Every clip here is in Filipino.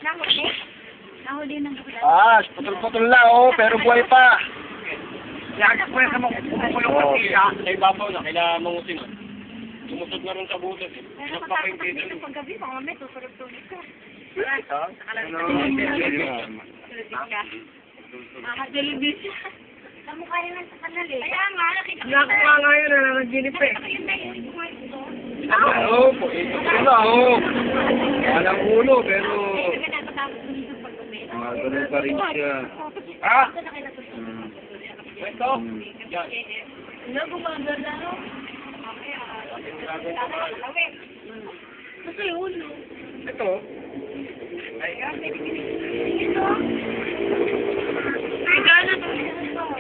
Nahuli? Nahuli ng gula. Ah, putol-putol na, oh, pero buhay pa. Lagi ko sa mga kumukulong na siya. Sa ibabaw na, kailangan mangusin. Sumusod na rin sa butas. Pero kapag dito paggabi, mga may tuturog-tulig ka. Makakadilibis. Kamukha yun lang sa kanal eh. Kaya nga, nakita ko. Nakuha nga yun, nanaginip eh. Oo, ito na, oh. Walang ulo, pero... Ganun pa rin siya. Ah! Ito? Yan. Ano, gumagala? Kasi ulo. Ito? Ay, ito. Ay, gano'n to.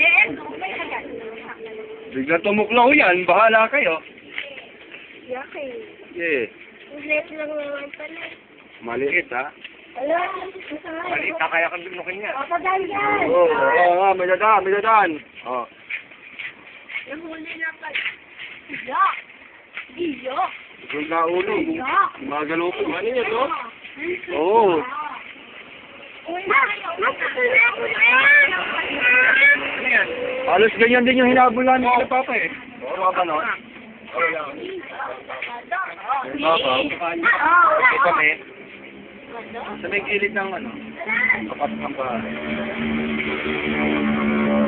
Ito, may agad. Biglang tumuklaw yan, bahala kayo. Yaki. Yeah. Ulit lang naman pala. Maliit, ha? Wala, masama. Mali, kaya kang binukin niya. O, pagdaan yan. Oo, may dadaan, may dadaan. Oh. Nahuli na pala. Iyo. Iyo. Biglang na ulo. Gumagalaw po. Ano niya to? Oo. Oo. Halos ganyan din yung hinabol namin kay Papa eh. Oo, mga panon. Papa, okay kami. Sa may gilid ng ano, kapat ng bahay.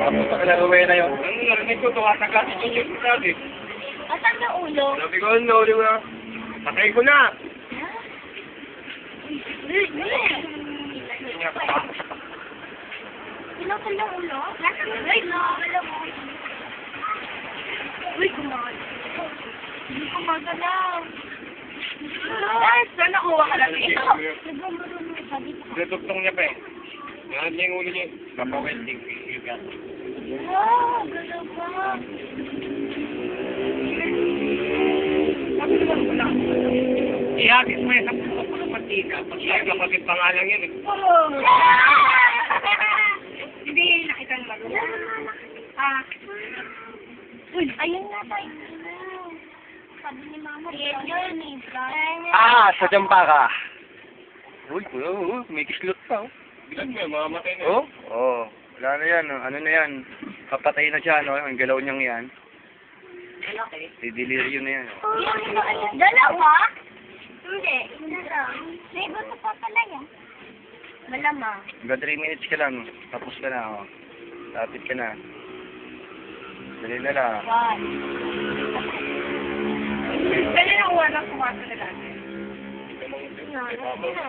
Tapos sa kalaruwe na yun. Ano narinig ko, tuwatagas ito yung sabi. Asan na ulo? Sabi ko, no, di ba? Patay ko na. Pinapal na ulo? Nasa ulo? Wala mo. Uy, gumagalaw. Hindi gumagalaw. Ay, saan nakuha ka lang ito? Nagmamarunong ka dito. Natugtong niya pa eh. Yan niya yung ulo niya. Papawending. Ah, galaw pa. Ihagis mo yan sa puso ng mantika. Pag kapatid pangalan yan eh. Oh. Hindi nakita ng marunong. Ah. Uy, ayun nga tayo. Sabi ni Mama, yan yun eh. Ah, sa Jampaka. Uy, may kislot pa, oh. Bilang mo, mamamatay na. Oh? Oo. Wala na yan, oh. Ano na yan? Kapatay na siya, no? Ang galaw niyang yan. Dideliryo na yan. Dalawa? Hindi, isa lang. May gusto pa pala yan. Malamang. Hanggang 3 minutes ka lang. Tapos ka na, oh. Lapit ka na. Dali na lang. One. Kaya yung wala pumasok na natin. Ano?